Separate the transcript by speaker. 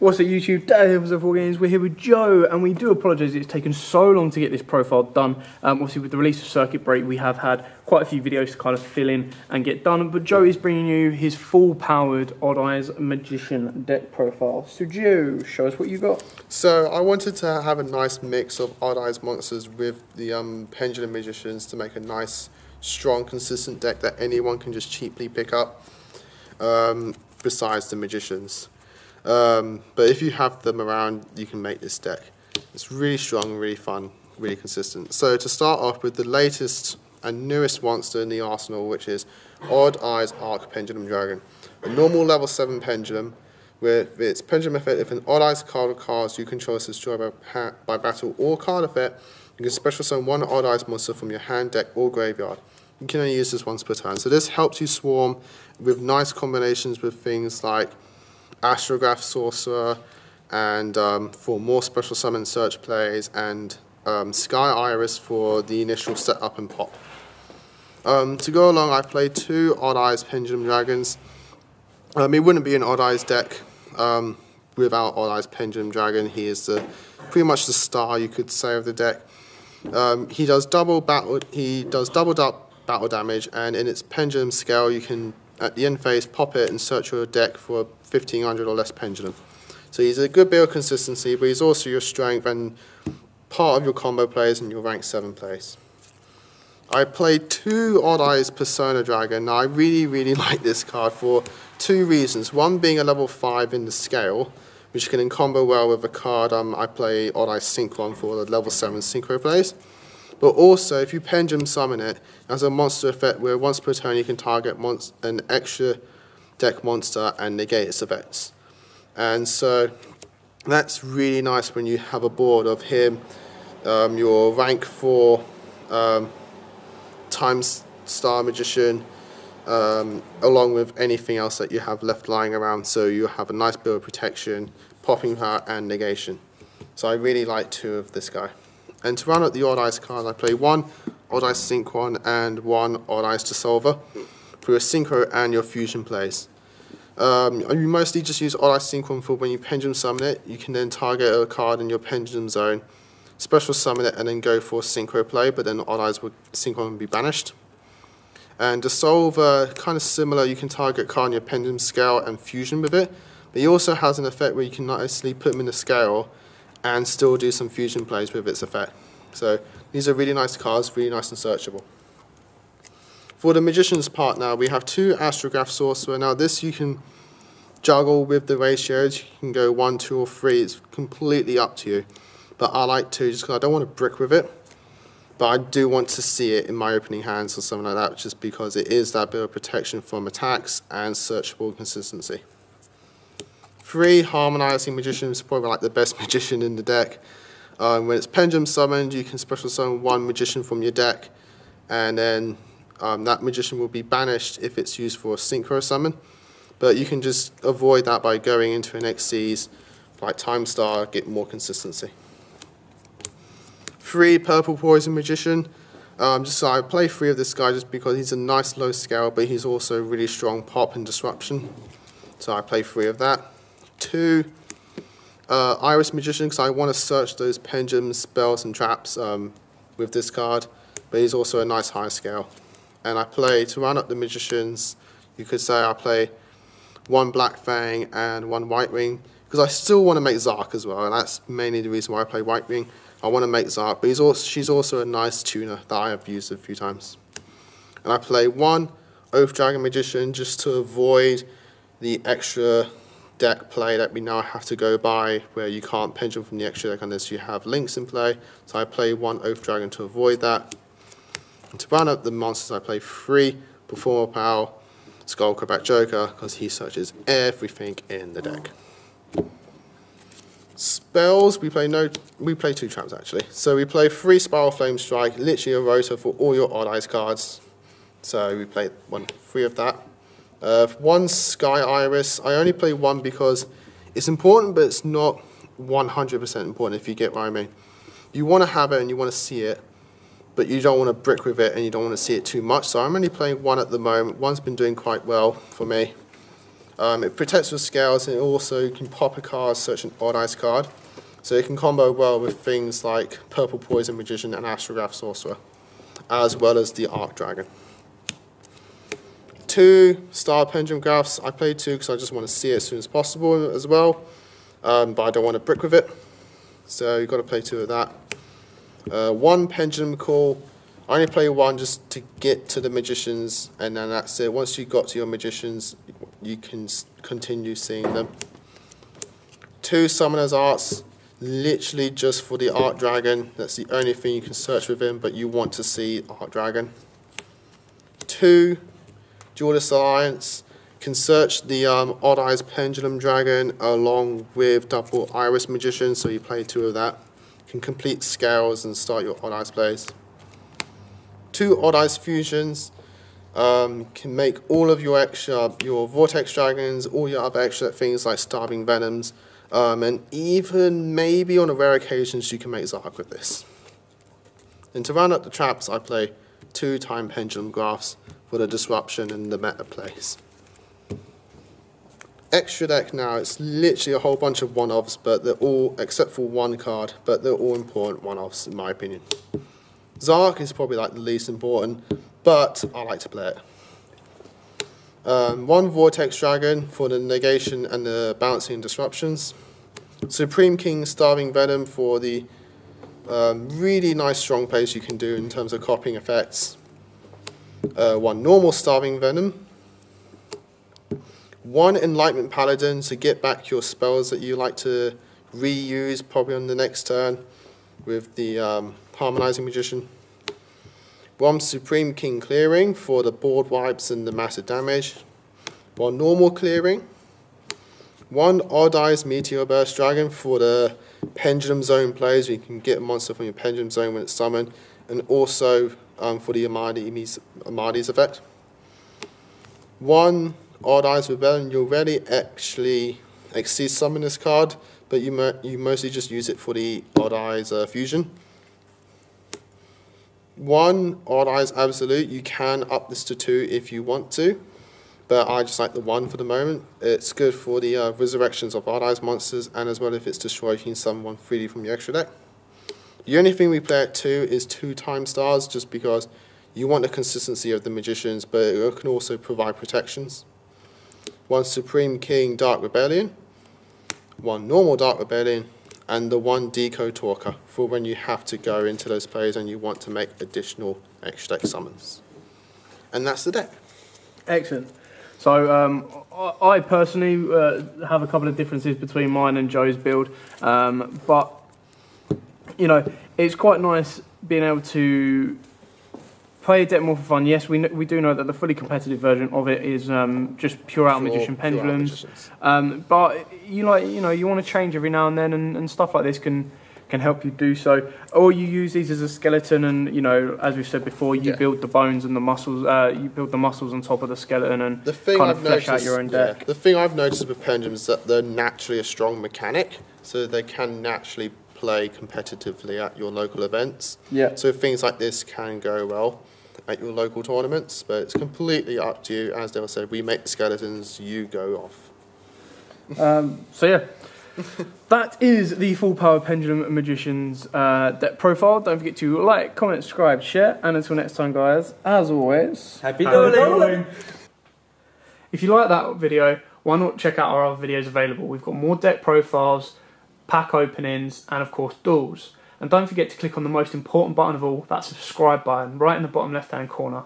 Speaker 1: What's up YouTube, Dave's of Wargames. We're here with Joe, and we do apologise it's taken so long to get this profile done. Obviously with the release of Circuit Break we have had quite a few videos to kind of fill in and get done, but Joe is bringing you his full powered Odd Eyes Magician deck profile. So Joe, show us what you got.
Speaker 2: So I wanted to have a nice mix of Odd Eyes monsters with the Pendulum Magicians to make a nice, strong, consistent deck that anyone can just cheaply pick up, besides the Magicians. But if you have them around, you can make this deck. It's really strong, really fun, really consistent. So to start off with the latest and newest monster in the arsenal, which is Odd Eyes Arc Pendulum Dragon. A normal level 7 pendulum, with its pendulum effect, if an Odd Eyes card or cards you control is destroyed by battle or card effect, you can special summon one Odd Eyes monster from your hand, deck or graveyard. You can only use this once per turn. So this helps you swarm with nice combinations with things like Astrograph Sorcerer, and for more special summon search plays, and Sky Iris for the initial setup and pop. To go along, I played two Odd Eyes Pendulum Dragons. It wouldn't be an Odd Eyes deck without Odd Eyes Pendulum Dragon. He is pretty much the star, you could say, of the deck. He does double battle damage, and in its pendulum scale, you can at the end phase pop it and search your deck for 1500 or less pendulum. So he's a good bit of consistency, but he's also your strength and part of your combo plays and your rank 7 plays. I played two Odd Eyes Persona Dragon. Now I really like this card for two reasons. One being a level 5 in the scale, which can combo well with a card I play Odd Eyes Synchron for the level 7 synchro plays. But also, if you pendulum summon it as a monster effect where once per turn you can target an extra deck monster and negate its effects. And so that's really nice when you have a board of him, your rank 4 Time Star Magician, along with anything else that you have left lying around, so you have a nice build of protection, popping power and negation. So I really like two of this guy. And to round out the Odd Eyes card, I play one Odd Eyes Synchron and one Odd Eyes Dissolver for your Synchro and your Fusion plays. You mostly just use Odd Eyes Synchron for when you pendulum summon it. You can then target a card in your pendulum zone, special summon it, and then go for Synchro play, but then Odd Eyes Synchron would be banished. And Dissolver, kind of similar, you can target a card in your pendulum scale and fusion with it, but he also has an effect where you can nicely put him in the scale and still do some fusion plays with its effect. So these are really nice cards, really nice and searchable. For the Magician's part now, we have two Astrograph Sorcerer. Now this you can juggle with the ratios. You can go 1, 2 or 3. It's completely up to you. But I like 2 just because I don't want to brick with it. But I do want to see it in my opening hands or something like that, just because it is that bit of protection from attacks and searchable consistency. 3 Harmonizing Magician is probably like the best magician in the deck. When it's pendulum summoned, you can special summon one magician from your deck, and then that magician will be banished if it's used for a synchro summon. But you can just avoid that by going into an Xyz like Time Star, get more consistency. 3 Purple Poison Magician. So I play 3 of this guy just because he's a nice low scale, but he's also really strong pop and disruption. So I play 3 of that. 2 Iris Magician, because I want to search those pendulum spells and traps with this card, but he's also a nice high scale. And I play, to round up the Magicians, you could say I play 1 Black Fang and 1 White Wing, because I still want to make Zark as well, and that's mainly the reason why I play White Wing. I want to make Zark, but she's also a nice tuner that I have used a few times. And I play 1 Oath Dragon Magician just to avoid the extra deck play that we now have to go by, where you can't pendulum from the extra deck unless you have links in play. So I play 1 Oath Dragon to avoid that. And to round up the monsters, I play 3 Performer Pal, Skullcrowback Joker, because he searches everything in the deck. Spells, we play 2 traps actually. So we play 3 Spiral Flame Strike, literally a rotor for all your Odd Eyes cards. So we play 3 of that. 1 Sky Iris. I only play 1 because it's important, but it's not 100% important, if you get what I mean. You want to have it and you want to see it, but you don't want to brick with it and you don't want to see it too much. So I'm only playing 1 at the moment. 1's been doing quite well for me. It protects your scales, and it also can pop a card, such an odd eyes card. So it can combo well with things like Purple Poison Magician and Astrograph Sorcerer, as well as the Arc Dragon. 2 Star Pendulum Graphs. I played 2 because I just want to see it as soon as possible as well, but I don't want to brick with it. So you've got to play 2 of that. 1 Pendulum Call. I only play 1 just to get to the Magicians, and then that's it. Once you got to your Magicians, you can continue seeing them. 2 Summoner's Arts. Literally just for the Arc Dragon. That's the only thing you can search within, but you want to see Arc Dragon. 2 Duelist Alliance. Can search the Odd Eyes Pendulum Dragon along with Double Iris Magician, so you play 2 of that. Can complete scales and start your Odd Eyes plays. 2 Odd Eyes Fusions. Can make all of your extra, your Vortex Dragons, all your other extra things like Starving Venoms, and even maybe on a rare occasions you can make Zark with this. And to round up the traps, I play 2 Time Pendulum Graphs for the disruption and the meta plays. Extra deck now, it's literally a whole bunch of one-offs, but they're all, except for 1 card, but they're all important one-offs in my opinion. Zark is probably like the least important, but I like to play it. 1 Vortex Dragon for the negation and the bouncing and disruptions. Supreme King Starving Venom for the really nice strong plays you can do in terms of copying effects. 1 normal Starving Venom. 1 Enlightenment Paladin to get back your spells that you like to reuse probably on the next turn with the Harmonizing Magician. 1 Supreme King Clearing for the board wipes and the massive damage. 1 normal Clearing. 1 Odd Eyes Meteor Burst Dragon for the Pendulum Zone plays. You can get a monster from your Pendulum Zone when it's summoned, and also for the Amades effect. 1 Odd Eyes Rebellion. You'll rarely actually exceed summon this card, but you mostly just use it for the Odd Eyes Fusion. 1 Odd Eyes Absolute. You can up this to 2 if you want to, but I just like the 1 for the moment. It's good for the resurrections of Odd Eyes monsters, and as well if it's destroyed, you can summon 1 freely from your extra deck. The only thing we play at 2 is 2 Time Stars, just because you want the consistency of the Magicians, but it can also provide protections. 1 Supreme King Dark Rebellion. 1 normal Dark Rebellion. And the 1 Deco Talker for when you have to go into those plays and you want to make additional extra deck summons. And that's the deck.
Speaker 1: Excellent. So I personally have a couple of differences between mine and Joe's build, but you know, it's quite nice being able to play a deck more for fun. Yes, we do know that the fully competitive version of it is just pure out magician pendulums. But you want to change every now and then, and stuff like this can help you do so. Or you use these as a skeleton, and you know, as we've said before, you build the bones and the muscles. You build the muscles on top of the skeleton, and kind of flesh out your own deck.
Speaker 2: The thing I've noticed with pendulums is that they're naturally a strong mechanic, so they can naturally play competitively at your local events. Yeah. So things like this can go well at your local tournaments, but it's completely up to you. As Dale said, we make the skeletons, you go off.
Speaker 1: So yeah, that is the Full Power Pendulum Magicians deck profile. Don't forget to like, comment, subscribe, share, and until next time, guys, as always,
Speaker 3: Happy Dueling!
Speaker 1: If you like that video, why not check out our other videos available? We've got more deck profiles, pack openings, and of course duels. And don't forget to click on the most important button of all, that subscribe button, right in the bottom left hand corner.